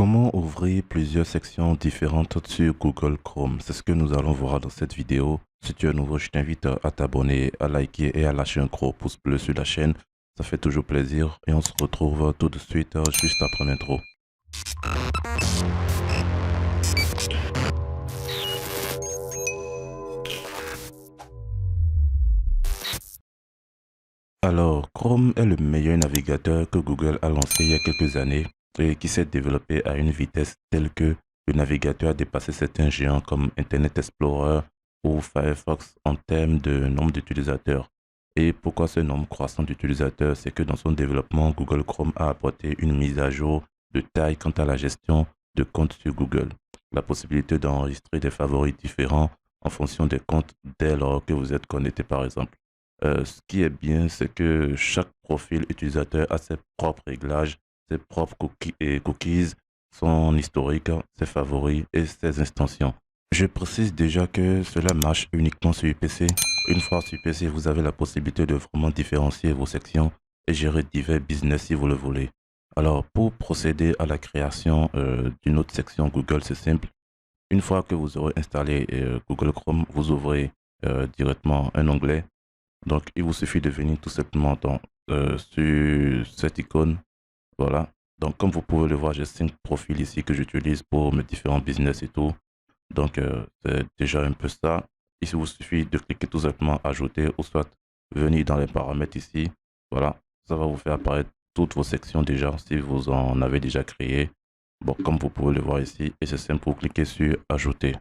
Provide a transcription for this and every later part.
Comment ouvrir plusieurs sections différentes sur Google Chrome? C'est ce que nous allons voir dans cette vidéo. Si tu es nouveau, je t'invite à t'abonner, à liker et à lâcher un gros pouce bleu sur la chaîne. Ça fait toujours plaisir et on se retrouve tout de suite juste après l'intro. Alors, Chrome est le meilleur navigateur que Google a lancé il y a quelques années et qui s'est développé à une vitesse telle que le navigateur a dépassé certains géants comme Internet Explorer ou Firefox en termes de nombre d'utilisateurs. Et pourquoi ce nombre croissant d'utilisateurs? C'est que dans son développement, Google Chrome a apporté une mise à jour de taille quant à la gestion de comptes sur Google. La possibilité d'enregistrer des favoris différents en fonction des comptes dès lors que vous êtes connecté par exemple. Ce qui est bien, c'est que chaque profil utilisateur a ses propres réglages, ses propres cookies, son historique, ses favoris et ses extensions. Je précise déjà que cela marche uniquement sur PC. Une fois sur PC, vous avez la possibilité de vraiment différencier vos sections et gérer divers business si vous le voulez. Alors, pour procéder à la création d'une autre section Google, c'est simple. Une fois que vous aurez installé Google Chrome, vous ouvrez directement un onglet. Donc, il vous suffit de venir tout simplement sur cette icône. Voilà. Donc, comme vous pouvez le voir, j'ai 5 profils ici que j'utilise pour mes différents business et tout. Donc, c'est déjà un peu ça. Ici, il vous suffit de cliquer tout simplement ajouter ou soit venir dans les paramètres ici. Voilà. Ça va vous faire apparaître toutes vos sections déjà si vous en avez déjà créé. Bon, comme vous pouvez le voir ici, et c'est simple, vous cliquez sur ajouter.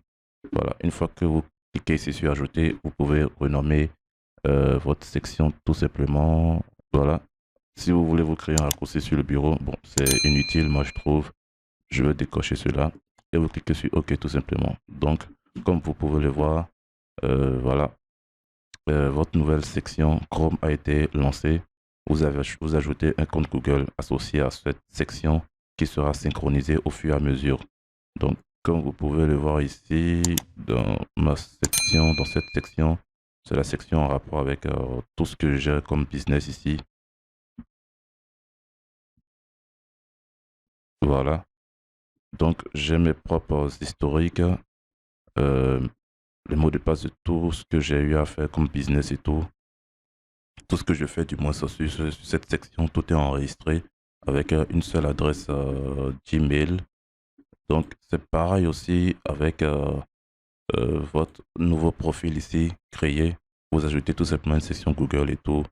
Voilà. Une fois que vous cliquez ici sur ajouter, vous pouvez renommer votre section tout simplement. Voilà. Si vous voulez vous créer un raccourci sur le bureau, bon, c'est inutile, moi je trouve. Je vais décocher cela et vous cliquez sur OK tout simplement. Donc, comme vous pouvez le voir, voilà, votre nouvelle section Chrome a été lancée. Vous ajoutez un compte Google associé à cette section qui sera synchronisé au fur et à mesure. Donc, comme vous pouvez le voir ici, dans cette section, c'est la section en rapport avec tout ce que j'ai comme business ici. Voilà. Donc, j'ai mes propres historiques, euh, les mots de passe de tout ce que j'ai eu à faire comme business et tout. Tout ce que je fais, du moins, sur cette section, tout est enregistré avec une seule adresse Gmail. Donc, c'est pareil aussi avec votre nouveau profil ici créé. Vous ajoutez tout simplement une section Google et tout,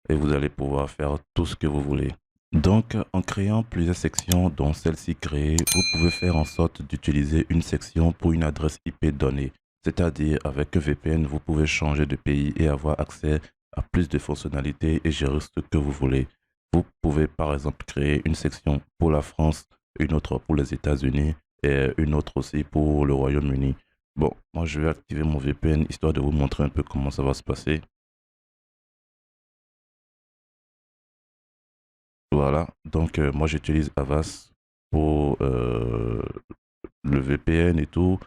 et vous allez pouvoir faire tout ce que vous voulez. Donc, en créant plusieurs sections, dont celle-ci créée, vous pouvez faire en sorte d'utiliser une section pour une adresse IP donnée. C'est-à-dire, avec un VPN, vous pouvez changer de pays et avoir accès à plus de fonctionnalités et gérer ce que vous voulez. Vous pouvez par exemple créer une section pour la France, une autre pour les États-Unis et une autre aussi pour le Royaume-Uni. Bon, moi je vais activer mon VPN histoire de vous montrer un peu comment ça va se passer. Voilà, donc moi j'utilise Avast pour le VPN et tout.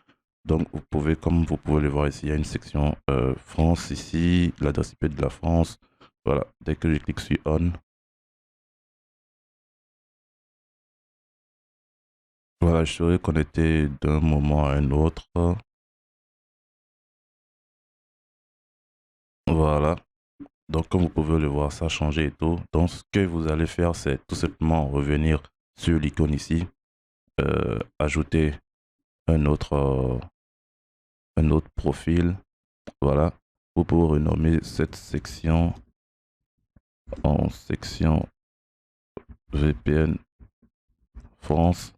Donc vous pouvez, comme vous pouvez le voir ici, il y a une section France ici, l'adresse IP de la France. Voilà, dès que je clique sur On, voilà, je serai connecté d'un moment à un autre. Voilà, donc comme vous pouvez le voir, ça a changé et tout. Donc ce que vous allez faire, c'est tout simplement revenir sur l'icône ici, ajouter un un autre profil. Voilà, vous pouvez renommer cette section en section VPN France.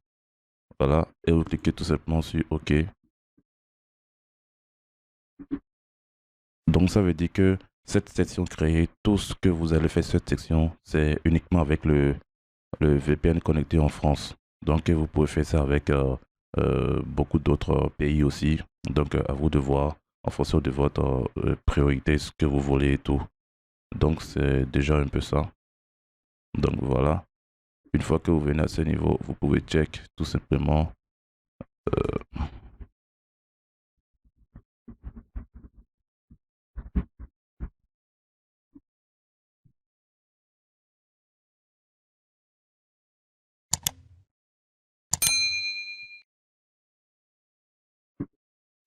Voilà, et vous cliquez tout simplement sur OK. Donc ça veut dire que cette section créée, tout ce que vous allez faire sur cette section, c'est uniquement avec le VPN connecté en France. Donc vous pouvez faire ça avec beaucoup d'autres pays aussi. Donc à vous de voir en fonction de votre priorité ce que vous voulez et tout. Donc c'est déjà un peu ça. Donc voilà. Une fois que vous venez à ce niveau, vous pouvez check tout simplement.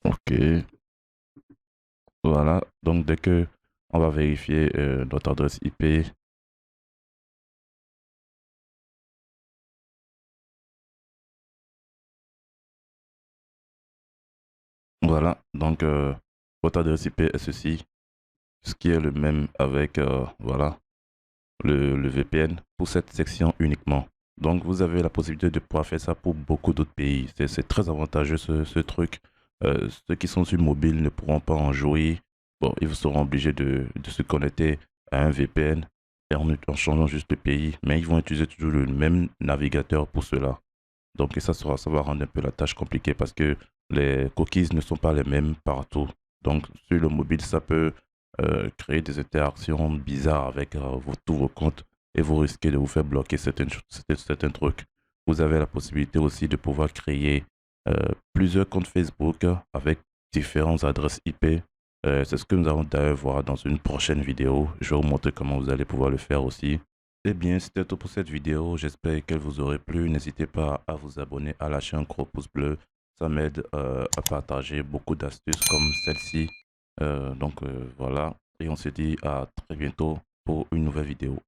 Ok, voilà. Donc, dès que on va vérifier notre adresse IP, voilà. Donc, votre adresse IP est ceci, ce qui est le même avec, voilà, le VPN pour cette section uniquement. Donc, vous avez la possibilité de pouvoir faire ça pour beaucoup d'autres pays. C'est très avantageux ce truc. Ceux qui sont sur mobile ne pourront pas en jouer. Bon, ils seront obligés de se connecter à un VPN et en changeant juste le pays. Mais ils vont utiliser toujours le même navigateur pour cela. Donc, et ça va rendre un peu la tâche compliquée parce que les cookies ne sont pas les mêmes partout. Donc, sur le mobile, ça peut créer des interactions bizarres avec tous vos comptes et vous risquez de vous faire bloquer certains trucs. Vous avez la possibilité aussi de pouvoir créer plusieurs comptes Facebook avec différentes adresses IP. C'est ce que nous allons d'ailleurs voir dans une prochaine vidéo. Je vais vous montrer comment vous allez pouvoir le faire aussi. Eh bien, c'était tout pour cette vidéo. J'espère qu'elle vous aurait plu. N'hésitez pas à vous abonner, à lâcher un gros pouce bleu. Ça m'aide à partager beaucoup d'astuces comme celle-ci. Voilà. Et on se dit à très bientôt pour une nouvelle vidéo.